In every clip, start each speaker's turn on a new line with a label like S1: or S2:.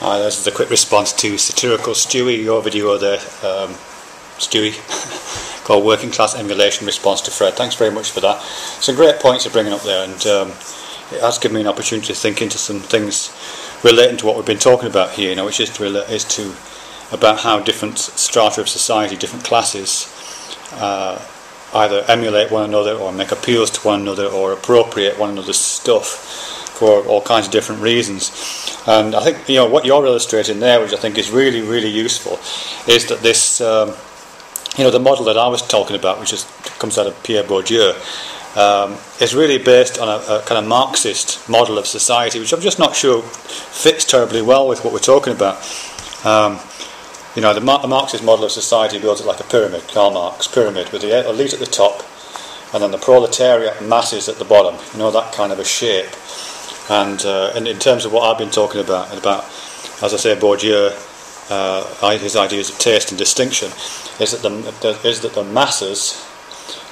S1: Hi, this is a quick response to SatiricalStewie, your video there, Stewie, called Working Class Emulation Response to Fred. Thanks very much for that. Some great points you're bringing up there, and it has given me an opportunity to think into some things relating to what we've been talking about here, which is about how different strata of society, different classes, either emulate one another or make appeals to one another or appropriate one another's stuff for all kinds of different reasons. And I think what you're illustrating there, which I think is really, really useful, is that this the model that I was talking about, which comes out of Pierre Bourdieu, is really based on a kind of Marxist model of society, which I'm just not sure fits terribly well with what we're talking about. The Marxist model of society builds it like a pyramid, Karl Marx pyramid, with the elite at the top and then the proletariat masses at the bottom, that kind of a shape. And in terms of what I've been talking about, as I say, Bourdieu, his ideas of taste and distinction, is that the masses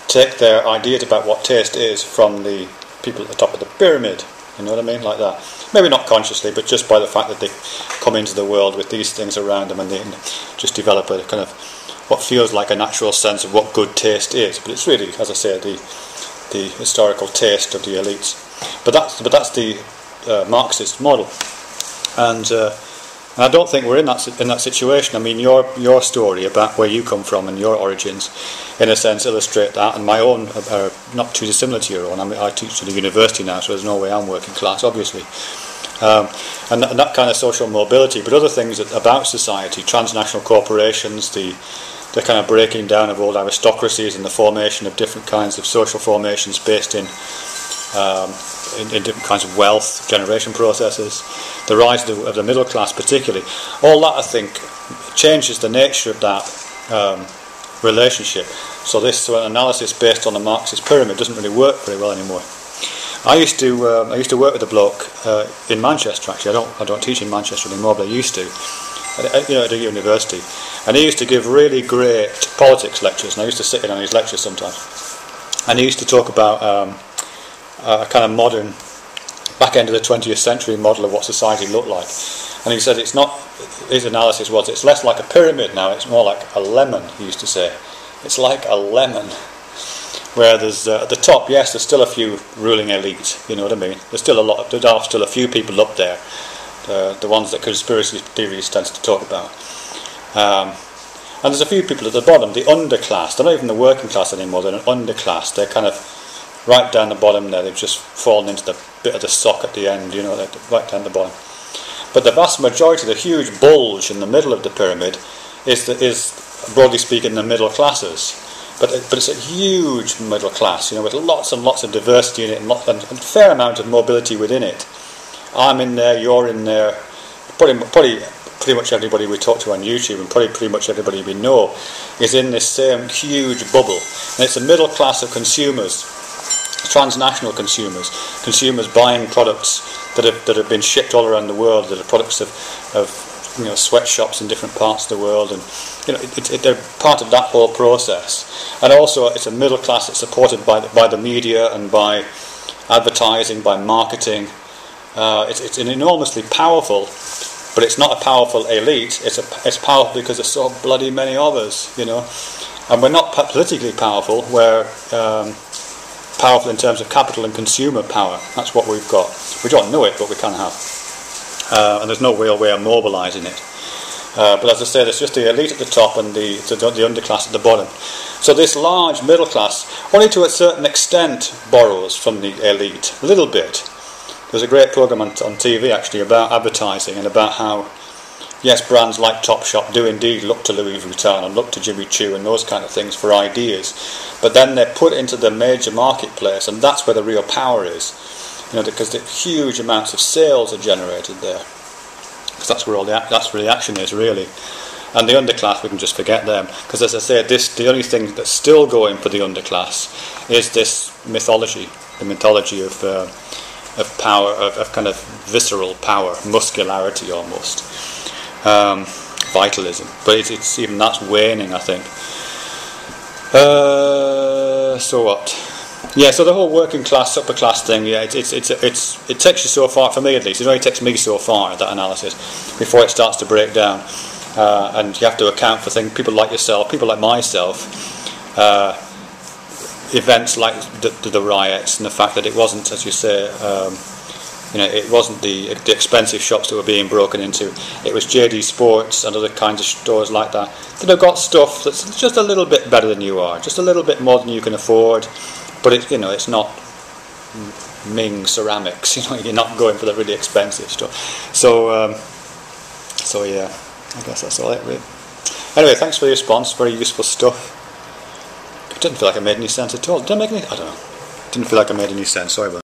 S1: take their ideas about what taste is from the people at the top of the pyramid. You know what I mean? Like that. Maybe not consciously, but just by the fact that they come into the world with these things around them, and they just develop a kind of what feels like a natural sense of what good taste is. But it's really, as I say, the historical taste of the elites. But that's the Marxist model, and I don't think we're in that situation. I mean, your story about where you come from and your origins, in a sense, illustrate that, and my own are not too dissimilar to your own. I teach at the university now, so there's no way I'm working class, obviously, and that kind of social mobility. But other things about society, transnational corporations, the kind of breaking down of old aristocracies and the formation of different kinds of social formations based in different kinds of wealth generation processes, the rise of the middle class particularly, all that I think changes the nature of that relationship. So this analysis based on the Marxist pyramid doesn't really work very well anymore. I used to work with a bloke in Manchester. Actually, I don't teach in Manchester anymore, but I used to at a university, and he used to give really great politics lectures, and I used to sit in on his lectures sometimes, and he used to talk about a kind of modern back end of the 20th century model of what society looked like. And he said his analysis was it's less like a pyramid now, it's more like a lemon, he used to say. It's like a lemon, where there's at the top, yes, there's still a few ruling elite, you know what I mean? There are still a few people up there, the ones that conspiracy theories tends to talk about. And there's a few people at the bottom, the underclass. They're not even the working class anymore, they're an underclass. They're kind of right down the bottom there. They've just fallen into the bit of the sock at the end, they're right down the bottom. But the vast majority, the huge bulge in the middle of the pyramid, is broadly speaking the middle classes. But it's a huge middle class, with lots and lots of diversity in it, and a fair amount of mobility within it. I'm in there, you're in there, pretty much everybody we talk to on YouTube, and pretty much everybody we know, is in this same huge bubble. And it's a middle class of consumers, transnational consumers buying products that have been shipped all around the world, that are products of sweatshops in different parts of the world, and they're part of that whole process. And also, it's a middle class that's supported by the media and by advertising, by marketing. It's an enormously powerful, but it's not a powerful elite. It's powerful because there's so bloody many of us, and we're not politically powerful. We're powerful in terms of capital and consumer power. That's what we've got. We don't know it, but we can have. And there's no real way of mobilising it. But as I say, there's just the elite at the top and the underclass at the bottom. So this large middle class, only to a certain extent, borrows from the elite. A little bit. There's a great programme on TV actually about advertising and about how, yes, brands like Topshop do indeed look to Louis Vuitton and look to Jimmy Choo and those kind of things for ideas. But then they're put into the major marketplace, and that's where the real power is. Because the huge amounts of sales are generated there. Because that's where that's where the action is, really. And the underclass, we can just forget them. Because as I say, the only thing that's still going for the underclass is this mythology, the mythology of power, of kind of visceral power, muscularity almost. Vitalism, but it's even that's waning, I think. So what? Yeah, so the whole working class, upper class thing, yeah, it takes you so far, for me at least, it only takes me so far, that analysis, before it starts to break down. And you have to account for things, people like yourself, people like myself, events like the riots, and the fact that it wasn't, as you say, it wasn't the expensive shops that were being broken into. It was JD Sports and other kinds of stores like that have got stuff that's just a little bit better than you are, just a little bit more than you can afford. But it's not Ming ceramics. You're not going for the really expensive stuff. So yeah, I guess that's all it really. Anyway, thanks for the response. Very useful stuff. It didn't feel like I made any sense at all. Did I make any? I don't know. Didn't feel like I made any sense. Sorry about that.